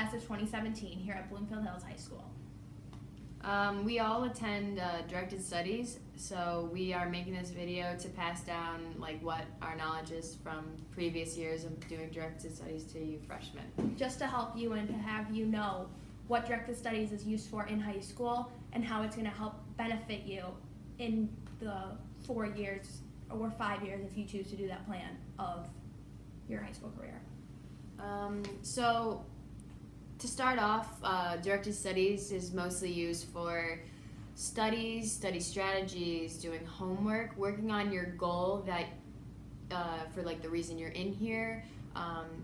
class of 2017 here at Bloomfield Hills High School? We all attend directed studies, so we are making this video to pass down what our knowledge is from previous years of doing directed studies to you freshmen. Just to help you and to have you know what directed studies is used for in high school and how it's going to help benefit you in the 4 years or 5 years if you choose to do that plan of your high school career. So to start off, directed studies is mostly used for studies, study strategies, doing homework, working on your goal that for the reason you're in here.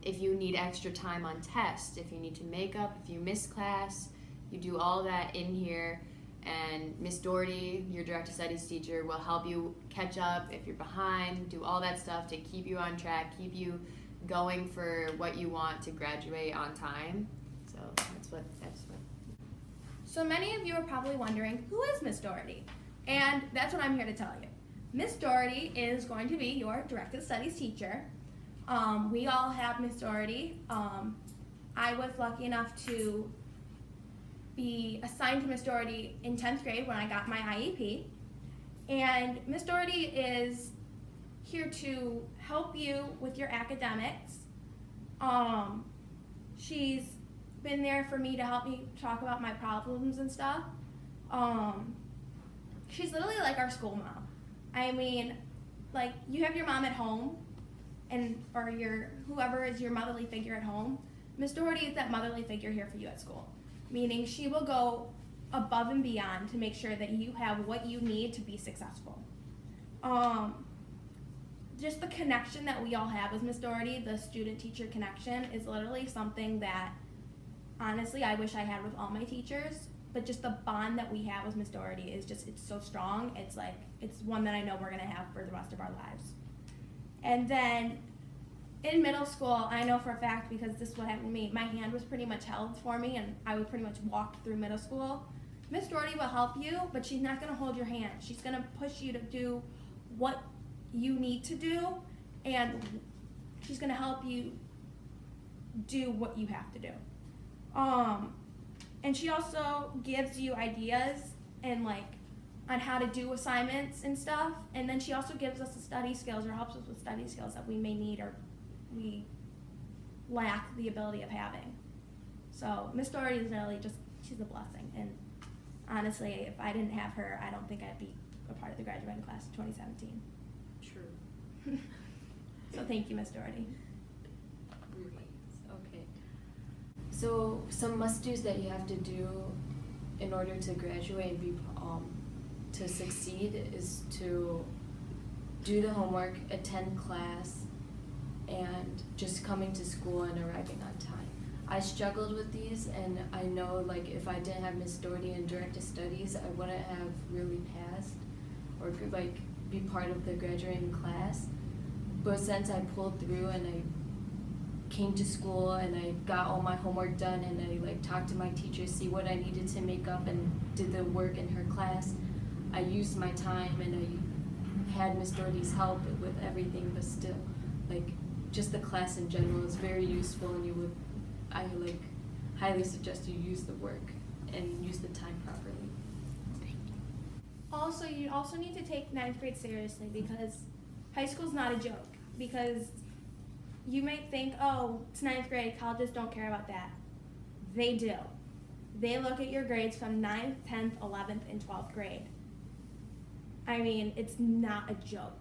If you need extra time on tests, if you need to make up, if you miss class, you do all that in here. And Miss Doherty, your directed studies teacher, will help you catch up if you're behind, do all that stuff to keep you on track, keep you going for what you want to graduate on time. So that's what. So many of you are probably wondering, who is Miss Doherty? And that's what I'm here to tell you. Miss Doherty is going to be your directed studies teacher. We all have Miss Doherty. I was lucky enough to be assigned to Miss Doherty in 10th grade when I got my IEP. And Miss Doherty is here to help you with your academics. She's been there for me to help me talk about my problems and stuff. She's literally like our school mom. I mean, you have your mom at home, or whoever is your motherly figure at home. Miss Doherty is that motherly figure here for you at school, meaning she will go above and beyond to make sure that you have what you need to be successful. Just the connection that we all have with Miss Doherty, the student-teacher connection, is literally something that, honestly, I wish I had with all my teachers. But just the bond that we have with Miss Doherty is it's so strong. It's one that I know we're gonna have for the rest of our lives. And then in middle school, I know for a fact, because this is what happened to me, my hand was pretty much held for me and I would pretty much walk through middle school. Miss Doherty will help you, but she's not gonna hold your hand. She's gonna push you to do what you need to do, and she's gonna help you do what you have to do. And she also gives you ideas and on how to do assignments and stuff. And then she also gives us the study skills, or helps us with study skills that we may need or we lack the ability of having. So Miss Doherty is really she's a blessing. And honestly, if I didn't have her, I don't think I'd be a part of the graduating class of 2017. True. So thank you, Miss Doherty. Okay. So some must-dos that you have to do in order to graduate and be to succeed is to do the homework, attend class, and just coming to school and arriving on time. I struggled with these, and I know if I didn't have Miss Doherty in directed studies, I wouldn't have really passed or could be part of the graduating class. But since I pulled through and I came to school and I got all my homework done and I talked to my teacher, see what I needed to make up, and did the work in her class, I used my time and I had Miss Doherty's help with everything, but still just the class in general is very useful, and I highly suggest you use the work and use the time properly. Also, you also need to take 9th grade seriously, because high school's not a joke. Because you might think, oh, it's 9th grade, colleges don't care about that. They do. They look at your grades from 9th, 10th, 11th, and 12th grade. I mean, it's not a joke.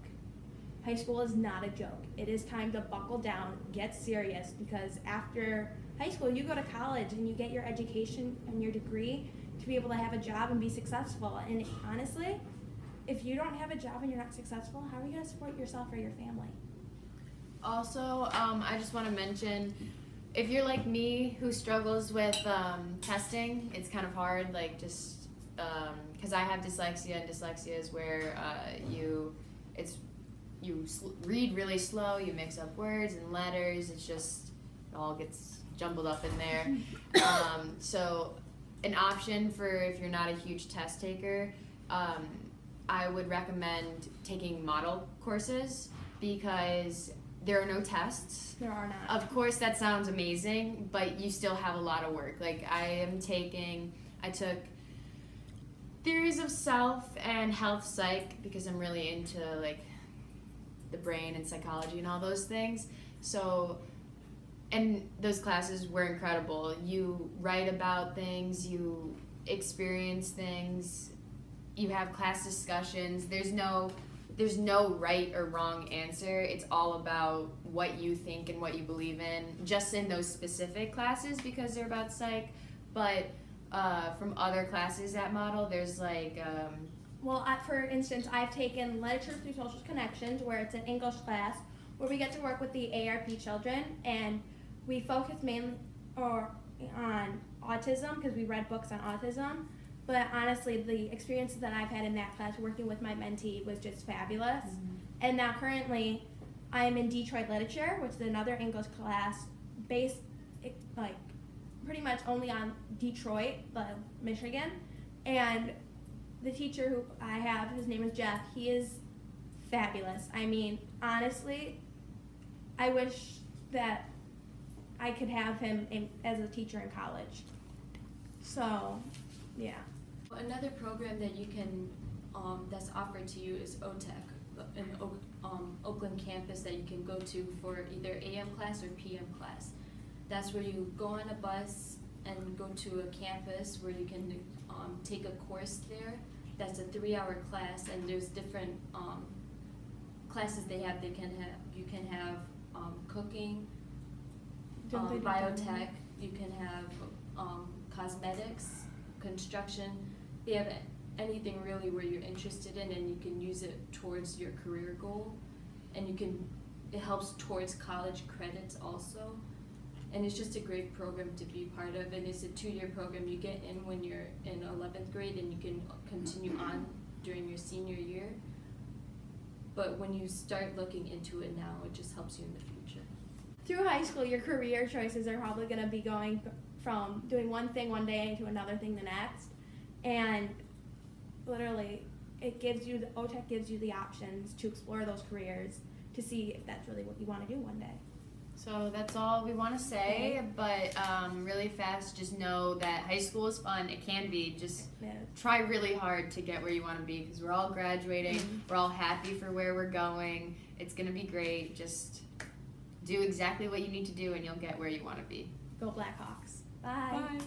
High school is not a joke. It is time to buckle down, get serious, because after high school, you go to college and you get your education and your degree to be able to have a job and be successful. And honestly, if you don't have a job and you're not successful, how are you going to support yourself or your family? Also, I just want to mention, if you're like me who struggles with testing, it's kind of hard, because I have dyslexia, and dyslexia is where you read really slow, you mix up words and letters, it all gets jumbled up in there. So an option for if you're not a huge test taker, I would recommend taking model courses, because there are no tests. There are not. Of course, that sounds amazing, but you still have a lot of work. Like, I took theories of self and health psych because I'm really into, like, the brain and psychology and all those things. So, and those classes were incredible. You write about things, you experience things, you have class discussions. There's no right or wrong answer. It's all about what you think and what you believe in, just in those specific classes because they're about psych. But from other classes at Model, there's like For instance, I've taken Literature Through Social Connections, where it's an English class where we get to work with the ARP children, and we focus mainly on autism because we read books on autism. But honestly, the experiences that I've had in that class working with my mentee was just fabulous. Mm-hmm. And now currently, I'm in Detroit Literature, which is another English class based like pretty much only on Detroit, Michigan. And the teacher who I have, his name is Jeff, he is fabulous. I mean, honestly, I wish that I could have him as a teacher in college. So, yeah. Another program that you can, that's offered to you is OTEC, an Oakland campus that you can go to for either AM class or PM class. That's where you go on a bus and go to a campus where you can take a course there. That's a 3-hour class, and there's different classes they have. You can have cooking, biotech. You can have cosmetics, construction. They have anything really where you're interested in, and you can use it towards your career goal, and it helps towards college credits also. And it's just a great program to be part of, and it's a 2-year program. You get in when you're in 11th grade, and you can continue on during your senior year. But when you start looking into it now, it just helps you in the future. Through high school, your career choices are probably going to be going from doing one thing one day to another thing the next. And literally, OTEC gives you the options to explore those careers to see if that's really what you want to do one day. So that's all we want to say, but really fast, just know that high school is fun. It can be. Just try really hard to get where you want to be, because we're all graduating. Mm-hmm. We're all happy for where we're going. It's going to be great. Just do exactly what you need to do, and you'll get where you want to be. Go Blackhawks. Bye. Bye.